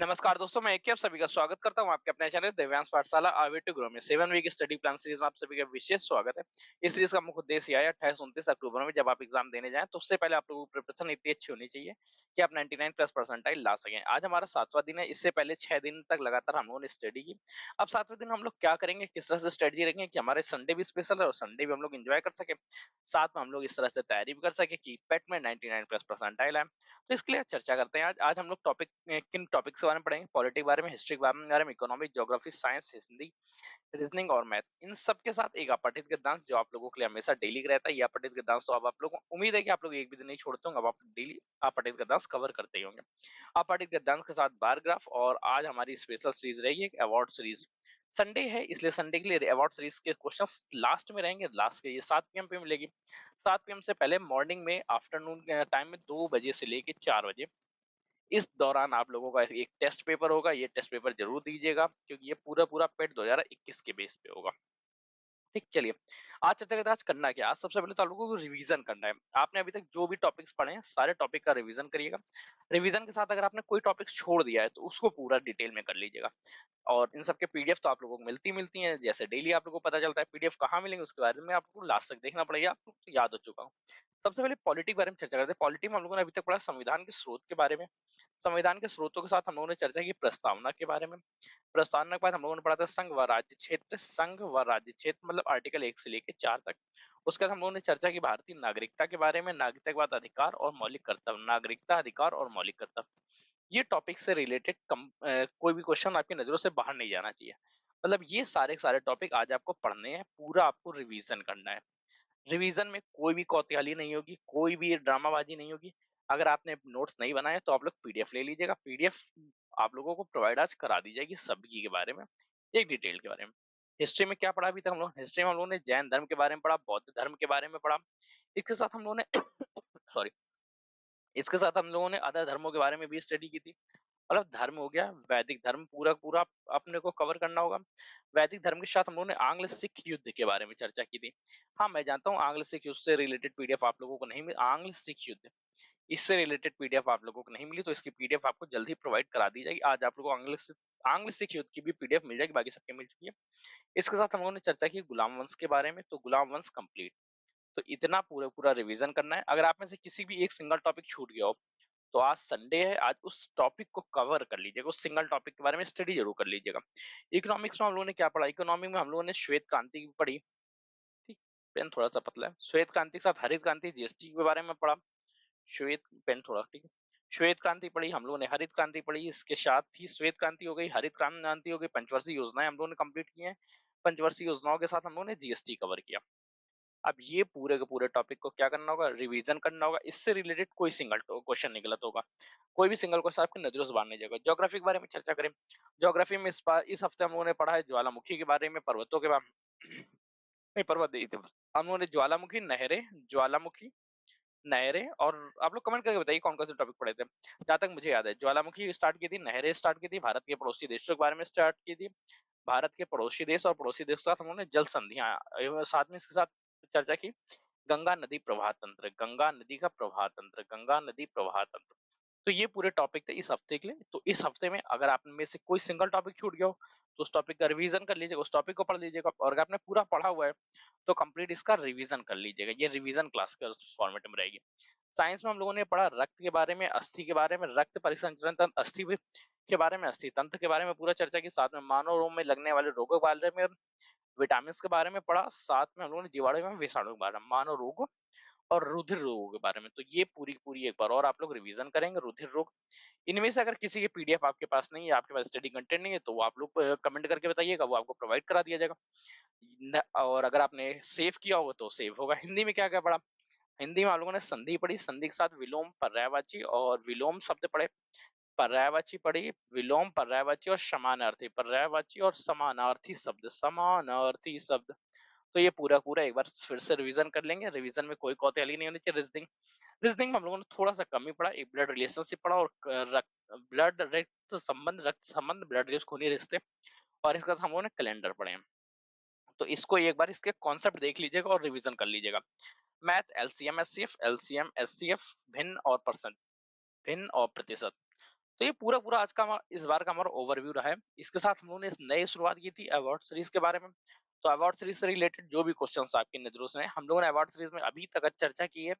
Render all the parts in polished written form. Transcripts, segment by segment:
नमस्कार दोस्तों, मैं एक आप सभी का स्वागत करता हूं आपके अपने चैनल दिव्यांश पाठशाला आवे टू ग्रो में 7 वीक स्टडी प्लान सीरीज में आप सभी का विशेष स्वागत है। इस सीरीज का मुख्य उद्देश्य यह है 28-29 अक्टूबर में जब आप एग्जाम देने जाएं तो उससे पहले आप लोगों की प्रिपरेशन इतनी अच्छी होनी चाहिए कि आप 99 प्लस परसेंटाइल ला सकें। आज हमारा 7वां दिन है। इससे पहले 6 दिन तक लगातार हम लोगों ने स्टडी की। अब 7वें दिन हम लोग क्या करेंगे, किस तरह से स्ट्रेटजी रखेंगे कि हमारे संडे भी स्पेशल है और संडे भी हम लोग एंजॉय कर सके, साथ में हम लोग इस तरह से तैयारी भी कर सके कि पेट में 99 प्लस परसेंटाइल आए। तो इसके लिए चर्चा करते हैं। आज हम लोग टॉपिक किन टॉपिक्स के बारे में पढ़ेंगे, पॉलिटिक्स बारे में, हिस्ट्री के बारे में, economic, geography, science, Hindi, reasoning और मैथ। इन सब के साथ एक अपठित गद्यांश जो आप लोगों के लिए हमेशा डेली का रहता है। ये अपठित गद्यांश तो अब आप लोगों को उम्मीद है कि आप लोग एक भी दिन नहीं छोड़ते होंगे, अब आप डेली अपठित गद्यांश कवर करते ही होंगे। अपठित गद्यांश के साथ बार ग्राफ। और आज हमारी स्पेशल सीरीज रहेगी एक अवार्ड सीरीज। संडे है इसलिए संडे के लिए अवार्ड सीरीज के क्वेश्चंस लास्ट में रहेंगे। लास्ट के ये 7 पीएम पे मिलेगी। 7 पीएम से पहले मॉर्निंग में, आफ्टरनून टाइम में 2 बजे से लेके 4 बजे, इस दौरान आप लोगों का एक टेस्ट पेपर होगा। ये टेस्ट पेपर जरूर दीजिएगा क्योंकि ये पूरा पूरा पेट 2021 के बेस पे होगा। ठीक, चलिए आज चर्चा करते हैं। आज करना क्या, आज सबसे पहले तो आप लोगों को रिवीजन करना है। आपने अभी तक जो भी टॉपिक्स पढ़े हैं सारे टॉपिक का रिवीजन करिएगा। रिवीजन के साथ अगर आपने कोई टॉपिक्स छोड़ दिया है तो उसको पूरा डिटेल में कर लीजिएगा। और इन सब के पीडीएफ तो आप लोगों को मिलती हैं। जैसे डेली आप लोगों को पता चलता है पीडीएफ कहाँ मिलेंगे उसके बारे में आपको लास्ट तक देखना पड़ेगा। आपको तो याद हो चुका हूँ। सबसे पहले पॉलिटी के बारे में चर्चा करते हैं। पॉलिटी में हम लोगों ने अभी तक पढ़ा संविधान के स्रोत के बारे में। संविधान के स्रोतों के साथ हम लोगों ने चर्चा की प्रस्तावना के बारे में। प्रस्तावना के बाद हम लोगों ने पढ़ा था संघ व राज्य क्षेत्र। संघ व राज्य क्षेत्र मतलब आर्टिकल 1 से लेकर 4 तक। उसके बाद हम लोगों ने चर्चा की भारतीय नागरिकता के बारे में। नागरिकता के बाद अधिकार और मौलिक कर्तव्य। नागरिकता, अधिकार और मौलिक कर्तव्य, ये टॉपिक से रिलेटेड कोई भी क्वेश्चन आपकी नजरों से बाहर नहीं जाना चाहिए। मतलब ये सारे सारे टॉपिक आज आपको पढ़ने हैं, पूरा आपको रिवीजन करना है। रिवीजन में कोई भी कौतूहली नहीं होगी, कोई भी ड्रामाबाजी नहीं होगी। अगर आपने नोट्स नहीं बनाए तो आप लोग पीडीएफ ले लीजिएगा। पीडीएफ आप लोगों को प्रोवाइड आज करा दी जाएगी सभी के बारे में, एक डिटेल के बारे में। हिस्ट्री में क्या पढ़ा अभी तक हम लोग, हिस्ट्री में हम लोगों ने जैन धर्म के बारे में पढ़ा, बौद्ध धर्म के बारे में पढ़ा। इसके साथ हम लोगों ने सॉरी, इसके साथ हम लोगों ने अदर धर्मों के बारे में भी स्टडी की थी। मतलब धर्म हो गया, वैदिक धर्म पूरा पूरा अपने को कवर करना होगा। वैदिक धर्म के साथ हम लोगों ने आंग्ल सिख युद्ध के बारे में चर्चा की थी। हाँ, मैं जानता हूँ आंग्ल सिख युद्ध से रिलेटेड पीडीएफ आप लोगों को नहीं मिली। आंग्ल सिख युद्ध इससे रिलेटेड पीडीएफ आप लोगों को नहीं मिली तो इसकी पीडीएफ आपको जल्द ही प्रोवाइड करा दी जाएगी। आज आप लोगों को आंग्ल सिख युद्ध की भी पीडीएफ मिल जाएगी, बाकी सबके मिल चुकी है। इसके साथ हम लोगों ने चर्चा की गुलाम वंश के बारे में, तो गुलाम वंश कंप्लीट। तो इतना पूरा पूरा रिवीजन करना है। अगर आप में से किसी भी एक सिंगल टॉपिक छूट गया हो तो आज संडे है, आज उस टॉपिक को कवर कर लीजिएगा, उस सिंगल टॉपिक के बारे में स्टडी जरूर कर लीजिएगा। इकोनॉमिक्स में हम लोगों ने क्या पढ़ा, इकोनॉमिक में हम लोगों ने श्वेत क्रांति की पढ़ी। ठीक, पेन थोड़ा सा पतला है। श्वेत क्रांति के साथ हरित क्रांति, जीएसटी के बारे में पढ़ा। श्वेत पेन थोड़ा ठीक है। श्वेत क्रांति पढ़ी हम लोगों ने, हरित क्रांति पढ़ी। इसके साथ ही श्वेत क्रांति हो गई, हरित क्रांति हो गई, पंचवर्षीय योजनाएं हम लोगों ने कंप्लीट की हैं। पंचवर्षीय योजनाओं के साथ हम लोगों ने जीएसटी कवर किया। अब ये पूरे के पूरे टॉपिक को क्या करना होगा, रिवीजन करना होगा। इससे रिलेटेड कोई सिंगल क्वेश्चन नहीं गलत होगा, कोई भी सिंगल क्वेश्चन आपकी नजरों से बाहर नहीं जाएगा। ज्योग्राफी के बारे में चर्चा करें। ज्योग्राफी में इस हफ्ते हम लोगों ने पढ़ा है ज्वालामुखी के बारे में, पर्वतों के बारे नहीं, पर्वत नहीं थे, हम लोगों ने ज्वालामुखी, नहरें, ज्वालामुखी, नहरें। और आप लोग कमेंट करके बताइए कौन कौन से टॉपिक पढ़े थे। जहां तक मुझे याद है ज्वालामुखी स्टार्ट की थी, नहरें स्टार्ट की थी, भारत के पड़ोसी देशों के बारे में स्टार्ट की थी, भारत के पड़ोसी देश और पड़ोसी देश के साथ हम लोगों ने जल संधियां, साथ में इसके साथ चर्चा की गंगा नदी प्रवाह तंत्र, गंगा नदी का प्रवाह तंत्र, गंगा नदी प्रवाह तंत्र। तो ये पूरे टॉपिक थे इस हफ्ते के लिए। तो इस हफ्ते में अगर आप में से कोई सिंगल टॉपिक छूट गया हो तो उस टॉपिक का रिवीजन कर लीजिएगा, उस टॉपिक को पढ़ लीजिएगा। और अगर आपने पूरा पढ़ा हुआ है तो कंप्लीट इसका रिवीजन कर लीजिएगा। ये रिवीजन क्लास के फॉर्मेट में रहेगी। साइंस में हम लोगों ने पढ़ा रक्त के बारे में, अस्थि के बारे में, रक्त परिसंचरण तंत्र, अस्थि के बारे में, अस्थि तंत्र के बारे में पूरा चर्चा की। साथ में मानव रोग में लगने वाले रोगों के बारे में, विटामिन के बारे में पढ़ा। साथ में हम लोगों ने जीवाणु एवं विषाणु के बारे में, मानव रोग और रुधिर रोगों के बारे में। तो ये पूरी पूरी एक बार और आप लोग रिवीजन करेंगे। रुधिर रोग, इनमें से अगर किसी के पीडीएफ आपके पास नहीं है, आपके पास स्टडी कंटेंट नहीं है, तो वो आप लोग कमेंट करके बताइएगा, वो आपको प्रोवाइड करा दिया जाएगा। और अगर आपने सेव किया होगा तो सेव होगा। हिंदी में क्या क्या पढ़ा, हिंदी में आप लोगों ने संधि पढ़ी, संधि के साथ विलोम, पर्यायवाची और विलोम शब्द पढ़े। पर्यायवाची पढ़ी, विलोम, पर्यायवाची और समानार्थी, पर्यायवाची और समानार्थी शब्द, समानार्थी शब्द। तो ये पूरा पूरा एक बार फिर से रिवीजन कर लेंगे। रिवीजन में कोई कौतूहली नहीं होनी चाहिए। रीजनिंग, रीजनिंग में हम लोगों ने थोड़ा सा कम ही पढ़ा। एक ब्लड रिलेशनशिप पढ़ा और ब्लड रक्त संबंध, ब्लड रिलेशन खूनी रिश्ते। और इसके साथ हम लोगों ने कैलेंडर पढ़े हैं। तो इसको एक बार इसके कॉन्सेप्ट देख लीजिएगा और रिवीजन कर लीजिएगा। Math, LCM SCF, LCM SCF, भिन्न और परसेंट, भिन्न और प्रतिशत। तो ये पूरा आज का इस बार का हमारा ओवरव्यू रहा है। इसके साथ हम लोगों ने नई शुरुआत की थी अवार्ड सीरीज के बारे में। तो अवार्ड सीरीज से रिलेटेड जो भी क्वेश्चंस आपकी नजरों से हैं, हम लोगों ने अवार्ड सीरीज में अभी तक चर्चा की है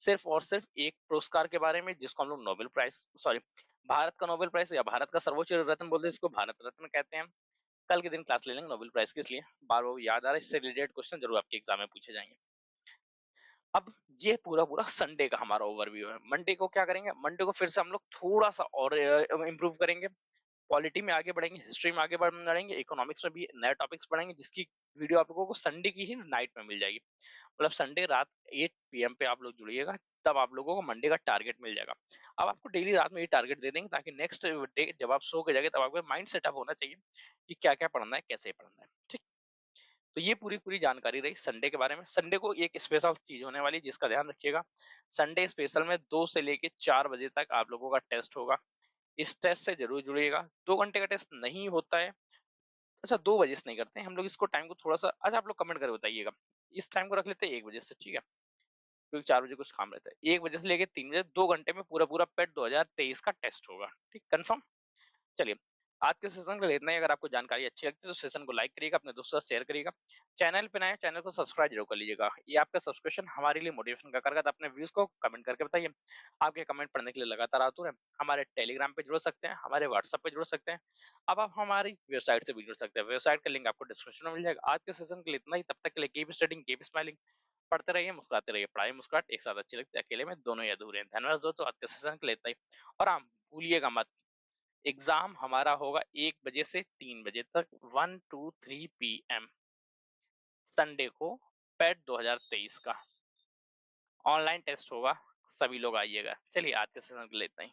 सिर्फ और सिर्फ एक पुरस्कार के बारे में, जिसको हम लोग नोबेल प्राइज, सॉरी, भारत का नोबेल प्राइज या भारत का सर्वोच्च रत्न बोलते हैं, इसको भारत रत्न कहते हैं। कल के दिन क्लास ले लेंगे नोबेल प्राइज किस लिए, बार बार याद आ रहा है, इससे रिलेटेड क्वेश्चन जरूर आपके एग्जाम में पूछे जाएंगे। अब ये पूरा संडे का हमारा ओवरव्यू है। मंडे को क्या करेंगे, मंडे को फिर से हम लोग थोड़ा सा और इम्प्रूव करेंगे, पॉलिटी में आगे बढ़ेंगे, हिस्ट्री में आगे बढ़ेंगे, इकोनॉमिक्स में भी नए टॉपिक्स पढ़ेंगे, जिसकी वीडियो आप लोगों को संडे की ही नाइट में मिल जाएगी। मतलब संडे रात 8 PM पे आप लोग जुड़िएगा, तब आप लोगों को मंडे का टारगेट मिल जाएगा। अब आपको डेली रात में ये टारगेट दे देंगे ताकि नेक्स्ट डे जब आप सो के जाएंगे तब आपका माइंड सेटअप होना चाहिए कि क्या क्या पढ़ना है, कैसे पढ़ना है। ठीक, तो ये पूरी जानकारी रही संडे के बारे में। संडे को एक स्पेशल चीज होने वाली जिसका ध्यान रखिएगा, संडे स्पेशल में 2 से लेके 4 बजे तक आप लोगों का टेस्ट होगा। इस टेस्ट से जरूर जुड़िएगा। 2 घंटे का टेस्ट नहीं होता है, अच्छा 2 बजे से नहीं करते हैं हम लोग इसको, टाइम को थोड़ा सा, अच्छा आप लोग कमेंट करके बताइएगा, इस टाइम को रख लेते हैं 1 बजे से, ठीक है, क्योंकि 4 बजे कुछ काम रहता है। 1 बजे से लेके 3 बजे 2 घंटे में पूरा पेट 2023 का टेस्ट होगा। ठीक, कंफर्म। चलिए, आज के सेशन के लिए इतना ही। अगर आपको जानकारी अच्छी लगती है तो सेशन को लाइक करिएगा, अपने दोस्तों से शेयर करिएगा। चैनल पे नए, चैनल को सब्सक्राइब जरूर कर लीजिएगा। ये आपका सब्सक्रिप्शन हमारे लिए मोटिवेशन का करेगा। तो अपने व्यूज को कमेंट करके बताइए। आपके कमेंट पढ़ने के लिए लगातार आतुर है। हमारे टेलीग्राम पे जुड़ सकते हैं, हमारे व्हाट्सएप पे जुड़ सकते हैं। अब आप हमारी वेबसाइट से भी जुड़ सकते हैं, वेबसाइट का लिंक आपको डिस्क्रिप्शन में मिल जाएगा। आज के सेशन के लिए इतना ही, तब तक के लिए कीप स्टडिंग, कीप स्माइलिंग। पढ़ते रहिए, मुस्कुराते रहिए। पढ़ाई मुस्कुराहट एक साथ अच्छी लगती है, अकेले में दोनों ही अधूरे हैं। धन्यवाद दोस्तों, आज के सेशन के लिए इतना ही। और हाँ, भूलिएगा मत, एग्जाम हमारा होगा 1 बजे से 3 बजे तक, 1 to 3 PM संडे को, पेट 2023 का ऑनलाइन टेस्ट होगा। सभी लोग आइएगा। चलिए, आज के सेशन के लिए इतना ही।